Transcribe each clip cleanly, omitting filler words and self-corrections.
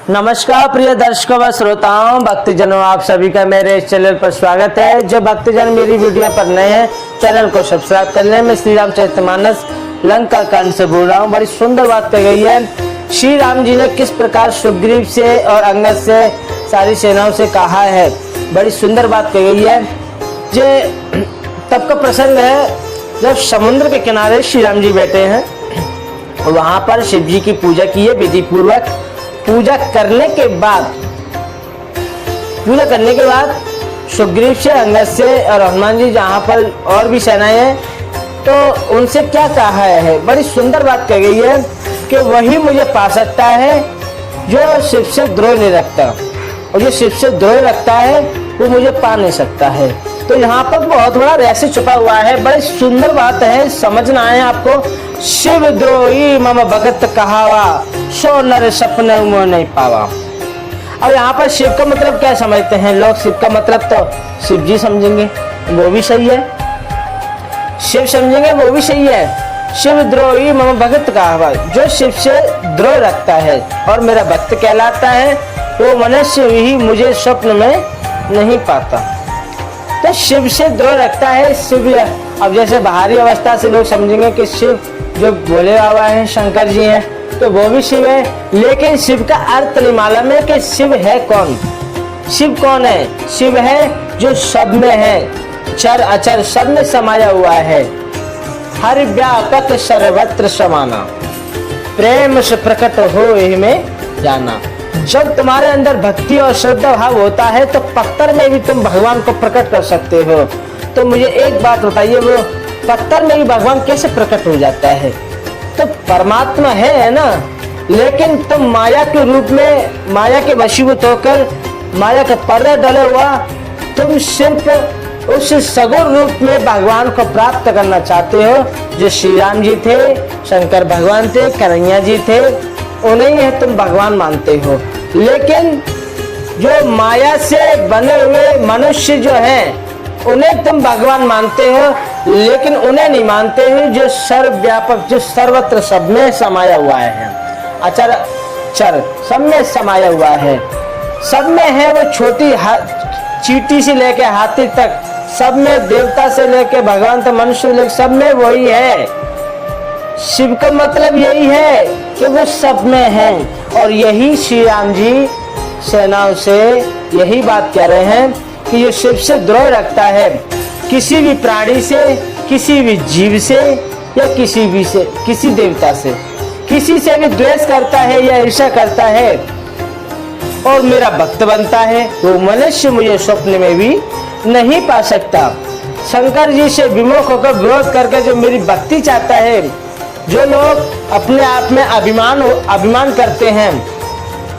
नमस्कार प्रिय दर्शकों व श्रोताओं, भक्तजनों, आप सभी का मेरे इस चैनल पर स्वागत है। जो भक्तजन मेरी वीडियो पर नए हैं, चैनल को सब्सक्राइब कर लें। मैं श्री रामचरितमानस लंका कांड से बोल रहा हूँ। बड़ी सुंदर बात कही गई है। श्री राम जी ने किस प्रकार सुग्रीव से और अंगद से सारी सेनाओं से कहा है, बड़ी सुंदर बात कही गई है। ये तब का प्रसंग है जब समुद्र के किनारे श्री राम जी बैठे हैं। वहां पर शिव जी की पूजा की है विधि पूर्वक। पूजा करने के बाद सुग्रीव से, अंगद से और हनुमान जी जहाँ पर और भी सेनाएं हैं, तो उनसे क्या कहा है, बड़ी सुंदर बात कही गई है कि वही मुझे पा सकता है जो शिव से द्रोह नहीं रखता, और जो शिव से द्रोह रखता है वो मुझे पा नहीं सकता है। तो यहाँ पर बहुत बड़ा रहस्य छुपा हुआ है। बड़ी सुंदर बात है, समझना है आपको। शिव द्रोही मम भगत कहावा, सो नर सपने मोह नहीं पावा। अब यहाँ पर शिव का मतलब क्या समझते हैं लोग? शिव का मतलब तो शिव जी समझेंगे, वो भी सही है। शिव समझेंगे, वो भी सही है। शिव द्रोही मम भगत कहावा, जो शिव से द्रोह रखता है और मेरा भक्त कहलाता है, वो मनुष्य ही मुझे स्वप्न में नहीं पाता। तो शिव से द्रोह रखता है शिव। अब जैसे बाहरी अवस्था से लोग समझेंगे कि शिव जो भोले बाबा हैं, शंकर जी हैं, तो वो भी शिव है, लेकिन शिव का अर्थ नहीं मालूम है कि शिव है कौन। शिव कौन है? शिव है जो सब में है, चर अचर सब में समाया हुआ है। हर व्यापक सर्वत्र समाना, प्रेम से प्रकट हो में जाना। जब तुम्हारे अंदर भक्ति और श्रद्धा भाव होता है तो पत्थर में भी तुम भगवान को प्रकट कर सकते हो। तो मुझे एक बात बताइए, वो पत्थर में भी भगवान कैसे प्रकट हो जाता है? तो परमात्मा है ना, लेकिन तुम माया के रूप में, माया के वशीभूत होकर, माया का पर्दा डले हुआ, तुम सिर्फ उस सगुण रूप में भगवान को प्राप्त करना चाहते हो। जो श्री राम जी थे, शंकर भगवान थे, कन्हैया जी थे, उन्हें है तुम भगवान मानते हो। लेकिन जो माया से बने हुए मनुष्य जो हैं, उन्हें तुम भगवान मानते हो, लेकिन उन्हें नहीं मानते हो जो सर्वव्यापक, जो सर्वत्र सब में समाया हुआ है, अचर चर सब में समाया हुआ है। सब में है वो, छोटी चींटी से लेके हाथी तक, सब में, देवता से लेके भगवान तक, मनुष्य लेके, सब में वही है। शिव का मतलब यही है कि वो सब में है। और यही श्री राम जी सेनाओं से यही बात कह रहे हैं कि ये शिव से द्रोह रखता है, किसी भी प्राणी से, किसी भी जीव से, या किसी भी से, किसी देवता से, किसी से भी द्वेष करता है या ईर्ष्या करता है और मेरा भक्त बनता है, वो मनुष्य मुझे स्वप्न में भी नहीं पा सकता। शंकर जी से विमुख होकर विरोध करके जो मेरी भक्ति चाहता है, जो लोग अपने आप में अभिमान करते हैं,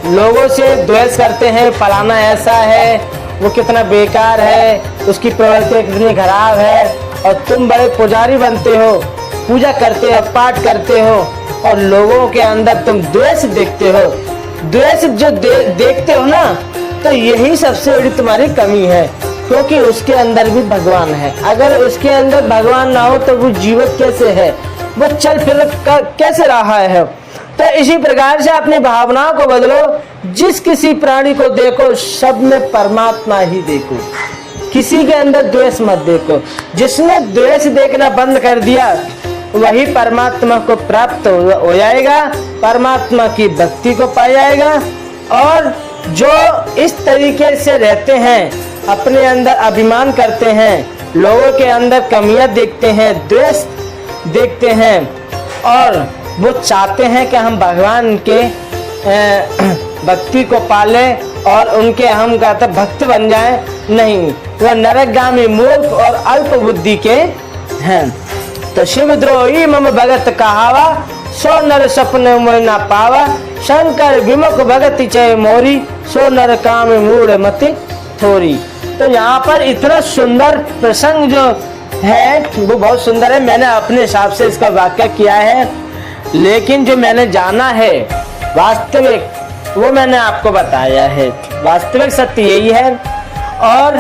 लोगों से द्वेष करते हैं, फलाना ऐसा है, वो कितना बेकार है, उसकी प्रवृत्ति कितनी खराब है, और तुम बड़े पुजारी बनते हो, पूजा करते हो, पाठ करते हो, और लोगों के अंदर तुम द्वेष देखते हो। द्वेष जो देखते हो ना, तो यही सबसे बड़ी तुम्हारी कमी है, क्योंकि उसके अंदर भी भगवान है। अगर उसके अंदर भगवान ना हो तो वो जीवित कैसे है, वो चल फिर कैसे रहा है? तो इसी प्रकार से अपनी भावनाओं को बदलो। जिस किसी प्राणी को देखो, सब में परमात्मा ही देखो, किसी के अंदर द्वेष मत देखो। जिसने द्वेष देखना बंद कर दिया, वही परमात्मा को प्राप्त हो जाएगा, परमात्मा की भक्ति को पा जाएगा। और जो इस तरीके से रहते हैं, अपने अंदर अभिमान करते हैं, लोगों के अंदर कमियां देखते हैं, द्वेष देखते हैं, और वो चाहते हैं कि हम भगवान के भक्ति को पाले और उनके हम कहते भक्त बन जाएं, नहीं, वह नरकगामी, मूर्ख और अल्प बुद्धि के हैं। तो शिव द्रोही मम भगत कहावा, सो नर सपने मोह ना पावा। शंकर विमुख भगत चय मोरी, सो नर काम मूढ़ मति थोरी। तो यहाँ पर इतना सुंदर प्रसंग जो है वो बहुत सुंदर है। मैंने अपने हिसाब से इसका व्याख्या किया है, लेकिन जो मैंने जाना है वास्तविक, वो मैंने आपको बताया है। वास्तविक सत्य यही है। और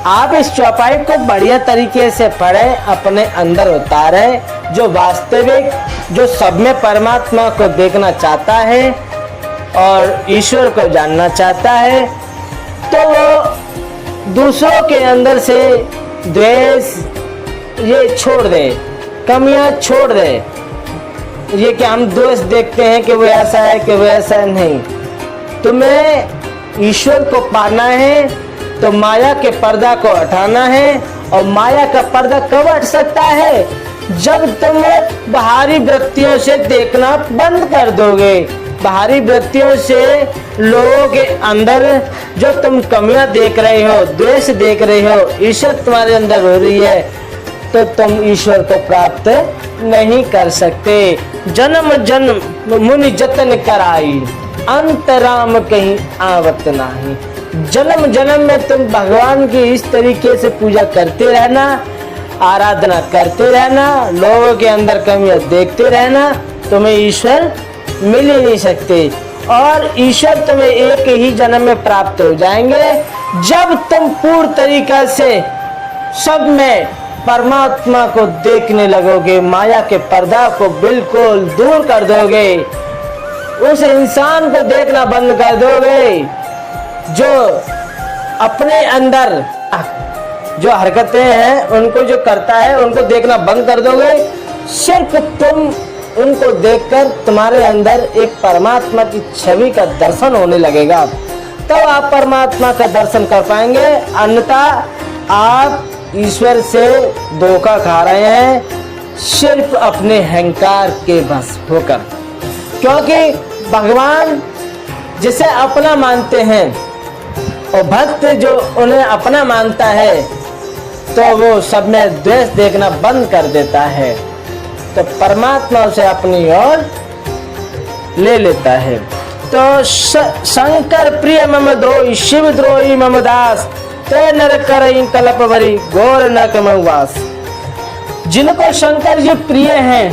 आप इस चौपाई को बढ़िया तरीके से पढ़ें, अपने अंदर उतारें। जो वास्तविक, जो सब में परमात्मा को देखना चाहता है, और ईश्वर को जानना चाहता है तो वो दूसरों के अंदर से द्वेष ये छोड़ दे, कमियां छोड़ दे। ये कि हम दोष देखते हैं कि वो ऐसा है कि वो ऐसा नहीं। तुम्हें ईश्वर को पाना है तो माया के पर्दा को हटाना है। और माया का पर्दा कब हट सकता है? जब तुम बाहरी वृत्तियों से देखना बंद कर दोगे। बाहरी वृत्तियों से लोगों के अंदर जो तुम कमियां देख रहे हो, द्वेष देख रहे हो, ईश्वर तुम्हारे अंदर हो रही है, तो तुम ईश्वर को प्राप्त नहीं कर सकते। जन्म जन्म मुनि जतन कराई, अंतराम कहीं आवत नहीं। जन्म जन्म में तुम भगवान की इस तरीके से पूजा करते रहना, आराधना करते रहना, लोगों के अंदर कमियां देखते रहना, तुम्हें ईश्वर मिल ही नहीं सकते। और ईश्वर तुम्हें एक ही जन्म में प्राप्त हो जाएंगे जब तुम पूर्ण तरीका से सब में परमात्मा को देखने लगोगे, माया के पर्दा को बिल्कुल दूर कर दोगे, उस इंसान को देखना बंद कर दोगे जो अपने अंदर जो हरकतें हैं उनको जो करता है उनको देखना बंद कर दोगे। सिर्फ तुम उनको देखकर तुम्हारे अंदर एक परमात्मा की छवि का दर्शन होने लगेगा, तब आप परमात्मा का दर्शन कर पाएंगे। अन्यथा आप ईश्वर से धोखा खा रहे हैं सिर्फ अपने अहंकार के बस होकर। क्योंकि भगवान जिसे अपना मानते हैं और भक्त जो उन्हें अपना मानता है तो वो सब में द्वेष देखना बंद कर देता है, तो परमात्मा उसे अपनी ओर ले लेता है। तो शंकर प्रिय मम द्रोही, शिव द्रोही मम दास, ते नर करई कल्प भरी, घोर नरक में वास। जिनको शंकर जी प्रिय हैं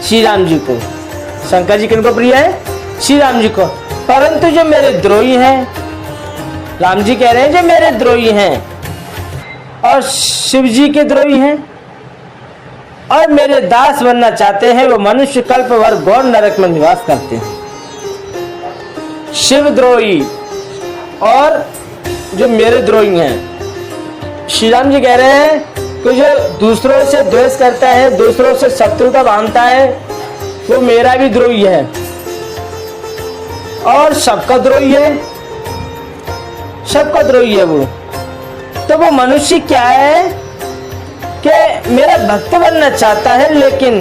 श्री राम जी को, शंकर जी किनको प्रिय है? श्री राम जी को। परंतु जो मेरे द्रोही हैं, राम जी कह रहे हैं जो मेरे द्रोही हैं और शिव जी के द्रोही हैं और मेरे दास बनना चाहते हैं, वो मनुष्य कल्प भर घोर नरक में निवास करते हैं। शिव द्रोही और जो मेरे द्रोही हैं, श्री राम जी कह रहे हैं कि जो दूसरों से द्वेष करता है, दूसरों से शत्रुता बांधता है, वो मेरा भी द्रोही है और सबका द्रोही है, सबका द्रोही है वो। तो वो मनुष्य क्या है कि मेरा भक्त बनना चाहता है, लेकिन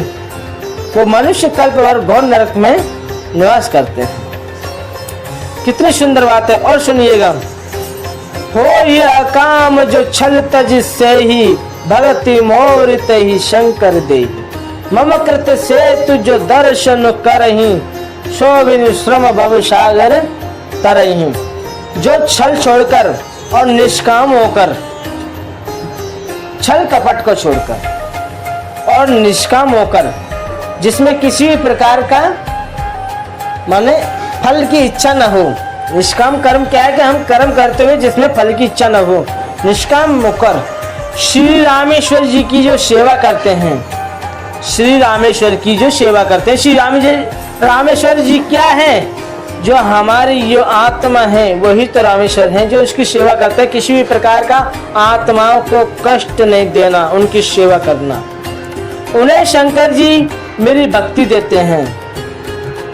वो मनुष्य कल्प भर घोर नरक में निवास करते हैं। कितनी सुंदर बात है। और सुनिएगा, हो यह काम जो छल तज से ही, भगति मोर ही शंकर दे, मम कृत से तु जो दर्शन करही, शोभिन श्रम भव सागर तरही। जो छल छोड़कर और निष्काम होकर, छल कपट को छोड़कर और निष्काम होकर, जिसमें किसी भी प्रकार का माने फल की इच्छा न हो। निष्काम कर्म क्या है कि हम कर्म करते हुए जिसमें फल की इच्छा न हो, निष्काम होकर श्री रामेश्वर जी की जो सेवा करते हैं, श्री रामेश्वर की जो सेवा करते हैं। श्री रामेश्वर जी क्या है? जो हमारी जो आत्मा है वही तो रामेश्वर हैं, जो उसकी सेवा करते हैं। किसी भी प्रकार का आत्माओं को कष्ट नहीं देना, उनकी सेवा करना। उन्हें शंकर जी मेरी भक्ति देते हैं।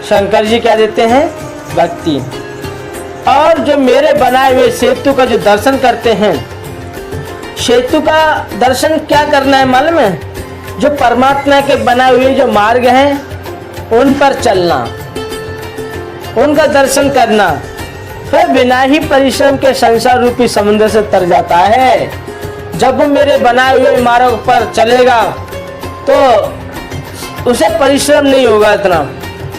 शंकर जी क्या देते हैं? भक्ति। और जो मेरे बनाए हुए सेतु का जो दर्शन करते हैं, सेतु का दर्शन क्या करना है मालूम है? जो परमात्मा के बनाए हुए जो मार्ग हैं उन पर चलना, उनका दर्शन करना, फिर बिना ही परिश्रम के संसार रूपी समुद्र से तर जाता है। जब वो मेरे बनाए हुए मार्ग पर चलेगा तो उसे परिश्रम नहीं होगा इतना,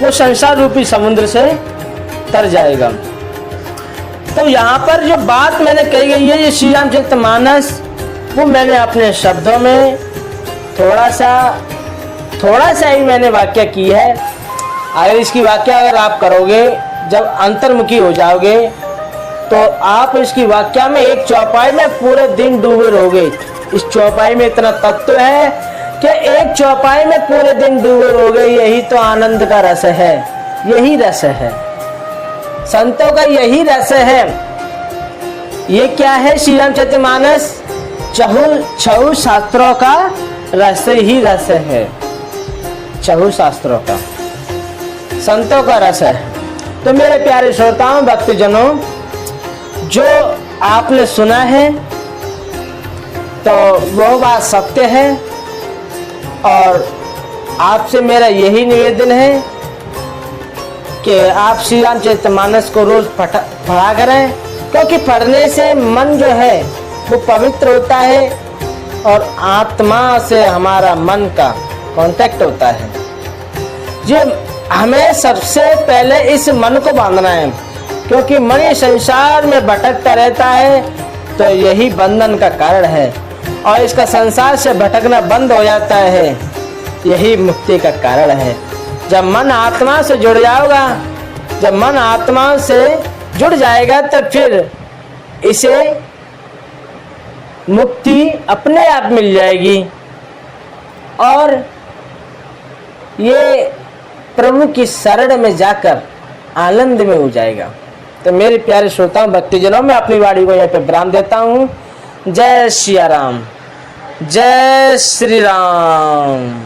वो संसार रूपी समुद्र से तर जाएगा। तो यहाँ पर जो बात मैंने कही गई है ये श्री रामचरितमानस, वो मैंने अपने शब्दों में थोड़ा सा ही मैंने व्याख्या की है। अगर इसकी व्याख्या अगर आप करोगे, जब अंतर्मुखी हो जाओगे, तो आप इसकी व्याख्या में एक चौपाई में पूरे दिन डूबे रहोगे। इस चौपाई में इतना तत्व है कि एक चौपाई में पूरे दिन डूबे हो गए। यही तो आनंद का रस है, यही रस है संतों का, यही रस है। ये क्या है? श्री रामचरितमानस छह शास्त्रों का रस ही रस है, छह शास्त्रों का, संतों का रस है। तो मेरे प्यारे श्रोताओं, भक्तजनों, जो आपने सुना है तो वो बात सत्य है, और आपसे मेरा यही निवेदन है कि आप श्री रामचरितमानस को रोज पढ़ा करें, क्योंकि पढ़ने से मन जो है वो पवित्र होता है और आत्मा से हमारा मन का कांटेक्ट होता है। जो हमें सबसे पहले इस मन को बांधना है, क्योंकि मन ये संसार में भटकता रहता है, तो यही बंधन का कारण है, और इसका संसार से भटकना बंद हो जाता है, यही मुक्ति का कारण है। जब मन आत्मा से जुड़ जाएगा, जब मन आत्मा से जुड़ जाएगा, तब फिर इसे मुक्ति अपने आप मिल जाएगी और ये प्रभु की शरण में जाकर आनंद में हो जाएगा। तो मेरे प्यारे श्रोताओं, भक्तजनों, मैं अपनी वाणी को यहाँ पे विराम देता हूँ। जय सिया राम, जय श्री राम।